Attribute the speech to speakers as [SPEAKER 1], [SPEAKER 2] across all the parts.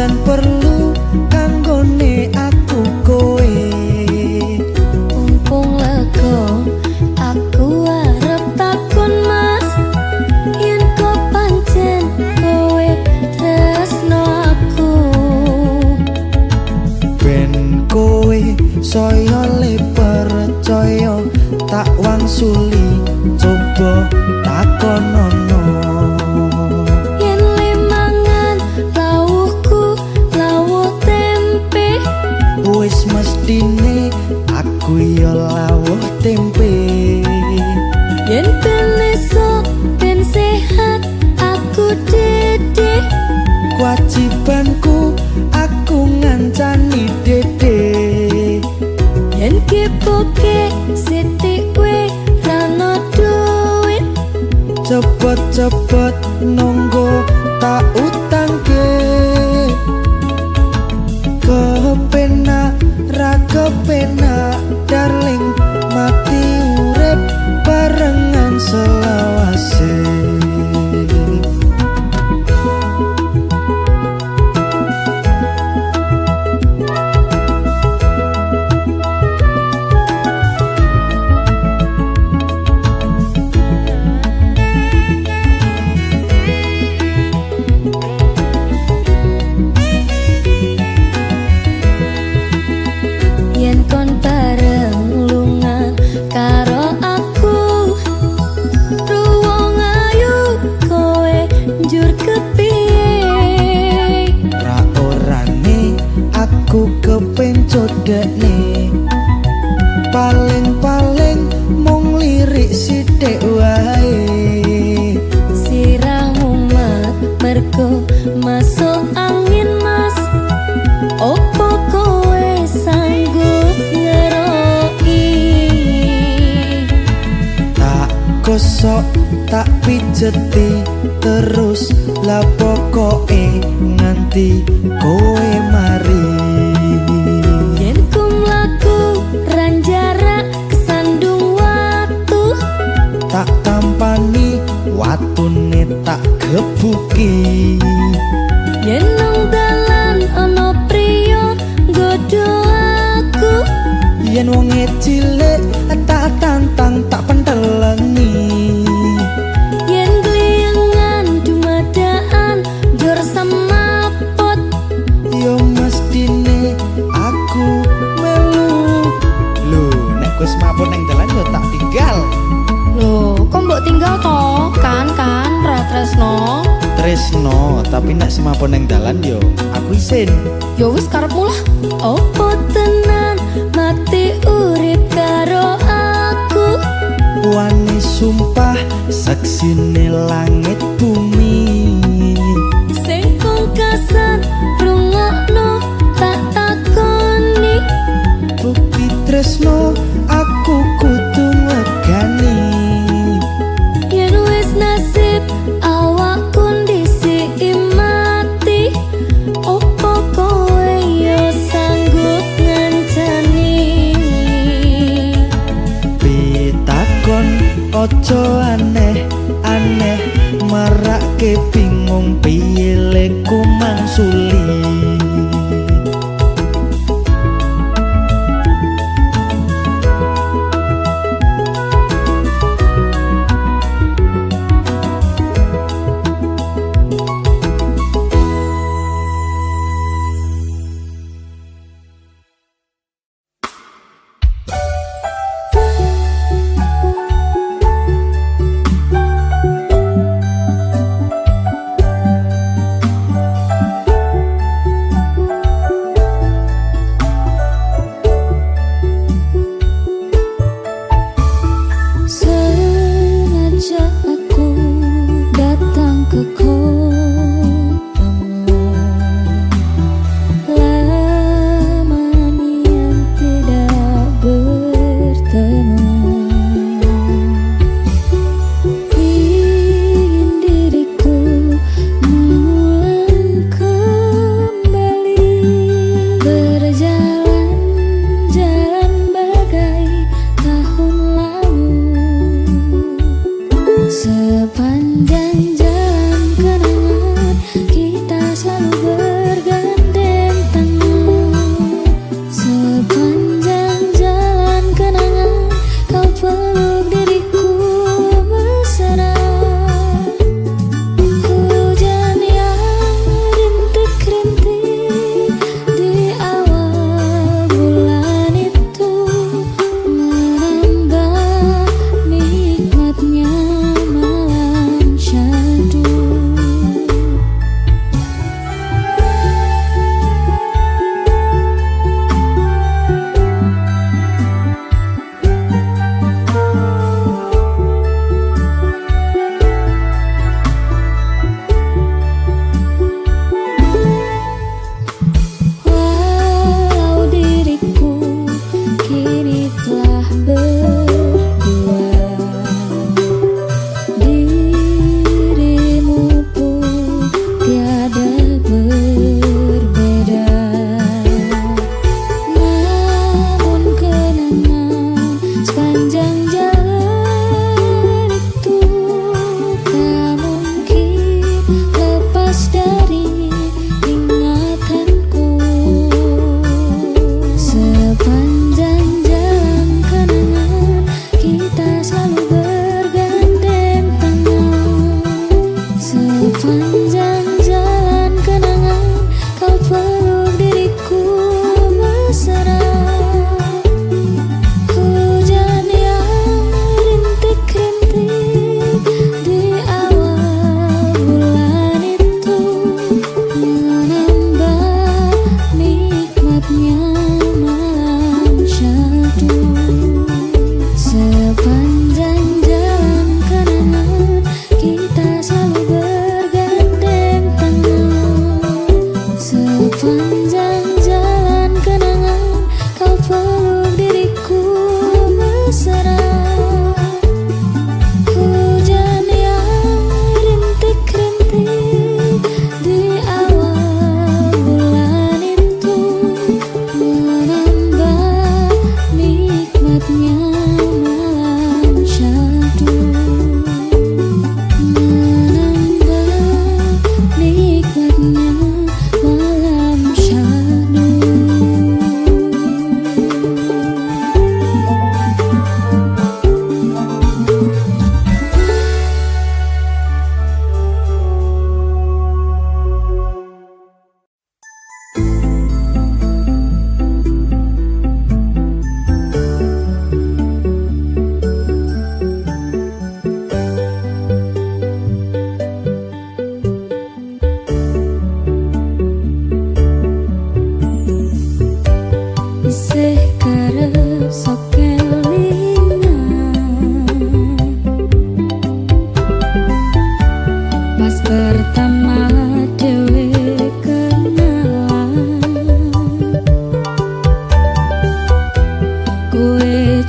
[SPEAKER 1] jan perlu kanggone aku kowe.
[SPEAKER 2] Mumpung lega aku arep takon mas, yen kok pancen kowe tresno aku.
[SPEAKER 1] Ben kowe saya le percaya tak wangsuli coba takonono.
[SPEAKER 2] Yen le mangan lawuhku lawuh tempe,
[SPEAKER 1] Wis mestine aku ya lawuh tempe.
[SPEAKER 2] yen ben esuk ben sehat aku dede.
[SPEAKER 1] Kewajibanku aku ngancani dede.
[SPEAKER 2] Yen kepoke sithik we rano duit,
[SPEAKER 1] Cepet-cepet nunggu tak utangke. Kepenak ra kepenak darling, mati urip barengan selawase.
[SPEAKER 2] yen kon bareng lungan karo aku, ruwong ayu kowe njur kepiye.
[SPEAKER 1] Ra orane aku kepencut dekne, paling-paling mung lirik sithik wae.
[SPEAKER 2] Sirahmu mat mergo masuk angin mas, opo kowe sanggup ngeroki.
[SPEAKER 1] Tak gosok tak pijeti terus lah pokoke nganti kowe mari.
[SPEAKER 2] Yen ku mlaku ranjara kesandung watu,
[SPEAKER 1] Tak tampani watune tak gebuki.
[SPEAKER 2] yen nang dalan ana priya nggodho aku,
[SPEAKER 1] Yen wonge cilik tak tantang tak pentelengi.
[SPEAKER 2] yen gliyengan dumadaan njur semaput,
[SPEAKER 1] Yo mestine aku melu. Lho nek wis mapun ning dalan yo tak tinggal.
[SPEAKER 2] lho kok mbok tinggal to? Kan ra tresno.
[SPEAKER 1] Tresno tapi nek semapun ning dalan yo aku isin.
[SPEAKER 2] Ya wis karepmu lah. Opo tenan mati urip karo aku,
[SPEAKER 1] Wani sumpah saksine langit bumi.
[SPEAKER 2] sing pungkasan rungokno tak takoni.
[SPEAKER 1] Bukti tresno aku kudu ngegani.
[SPEAKER 2] Yen wis nasib awakku ndisiki mati, opo kowe yo sanggup ngancani.
[SPEAKER 1] Pitakon ojo aneh-aneh, marake bingung piye leku mangsuli.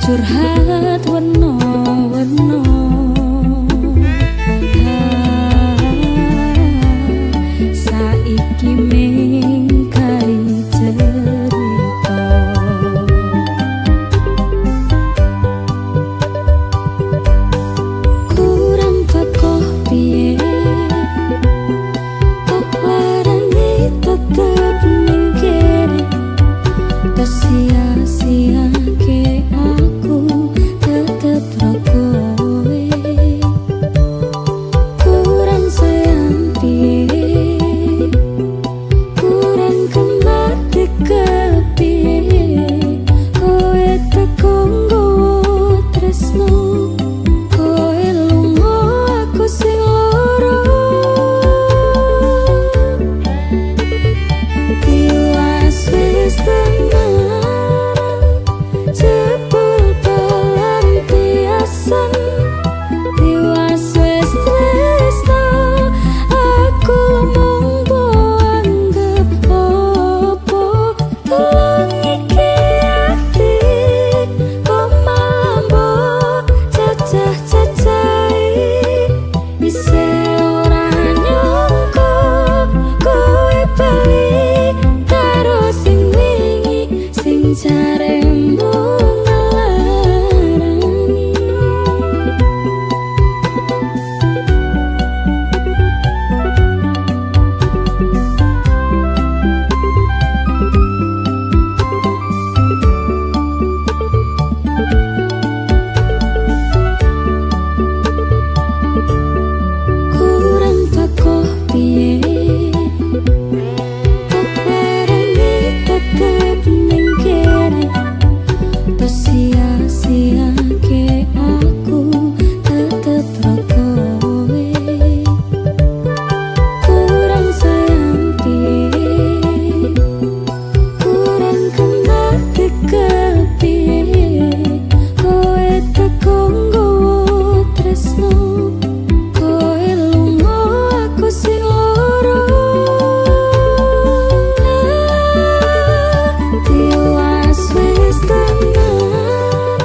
[SPEAKER 2] curhat weno-weno saiki mingkai cerita kurang pakoh piye kok larani tetep ning kene sia-sia ke aku tetep rokowe kurang sayang piye kurang kembar kepiye kowe teko nggowo tresno kowe lunga aku sing loro tiwas wis tenan jebul pelampiasan tiwas wis tresno aku mung anggap opo tulung iki ati kok malah mbok cacah-cacahi isih ora nyangka kowe bali karo sing wingi sing jaremu ngelarani kurang pakoh piye kok larani tetep ning kene sia-sia ke aku tetep rokowe kurang sayang piye kurang kembar kepiye kowe teko nggowo tresno kowe lunga aku sing loro tiwas wis tenan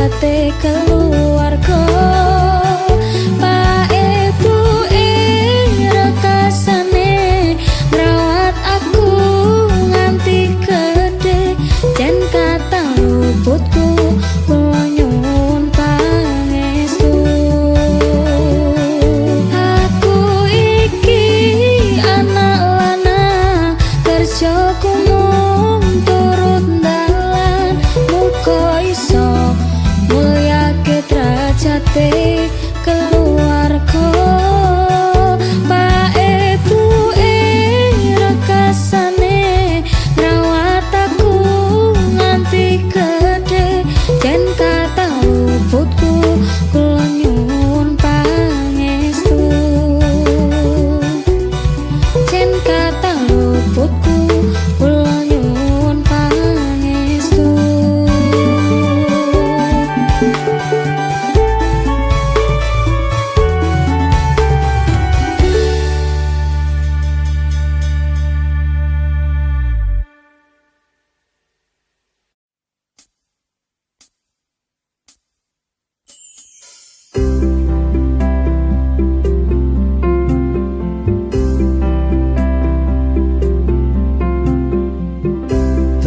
[SPEAKER 2] derajate keluarga. Pak Ibu rekasane ngrawat aku nganti gede, jan kata luputku kula nyuwun pangestu. Aku iki anak lanang kerjaku mung turut dalan, muga iso mulyake derajate keluarga. Pak Ibu rekasane ngrawat aku nganti gede, jan kata luputku kula nyuwun pangestu. Jan kata luputku kula nyuwun pangestu.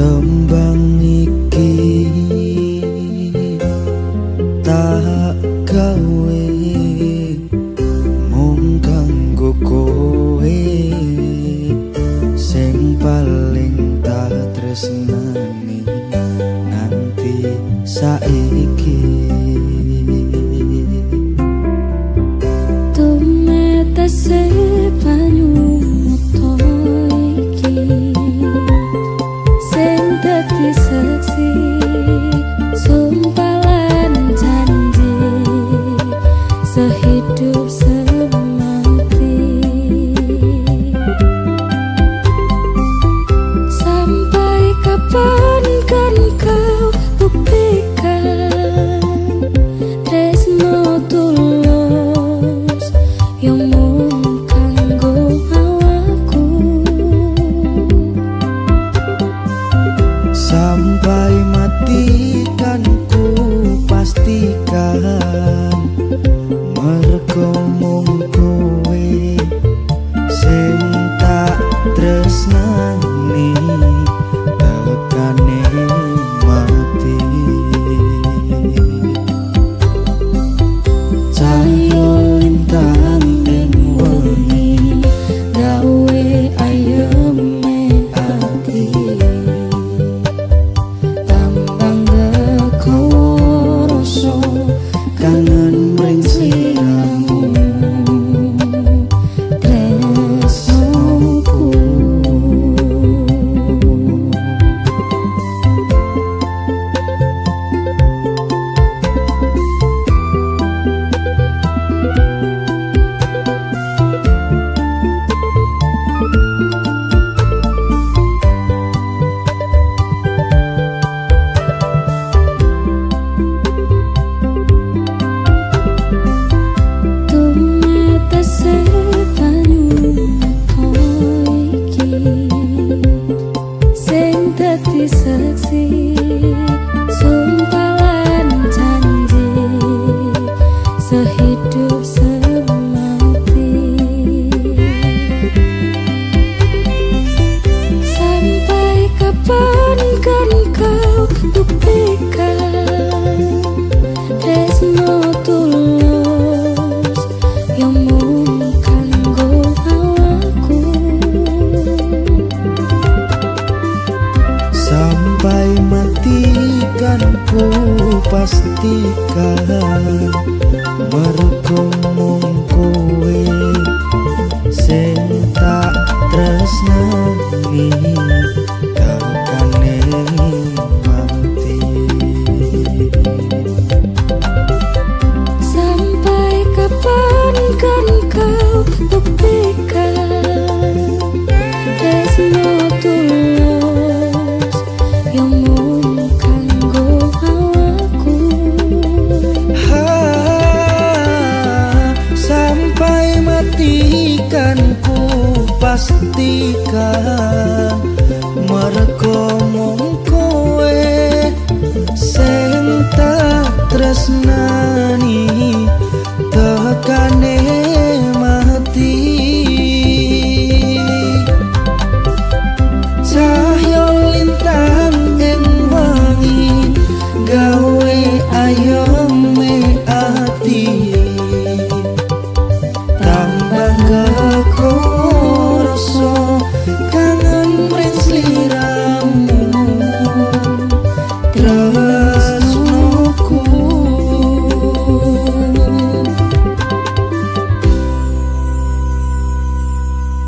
[SPEAKER 1] Tembang iki tak gawe mung kanggo kowe, sing paling tak tresnani nganti saiki.
[SPEAKER 2] Tumetese banyu muto iki sing dadi saksi sumpah lan janji sehidup semati. Sampai kapan kan kau buktikan tresno tulus yang mung kanggo awakku.
[SPEAKER 1] Sampai mati kan ku pastikan mergo mung kowe sing tak tresnani tekane mati. Cahyo lintang ing wengi gawe ayeme ati, tambang gegowo rasa kangen mring sliramu tresnoku. Tumetese banyu muto iki sing dadi saksi sumpah lan janji sehidup semati. Sampai kapan kan kau buktikan tresno tulus yang mung kanggo awakku. Sampai mati kan ku pastikan mergo mung kowe sing tak tresnani tekane mati.
[SPEAKER 2] Sampai kapan kan kau buktikan tresno tulus yang mung kanggo awakku.
[SPEAKER 1] Sampai mati kan ku pastikan mergo mung kowe sing tak tresna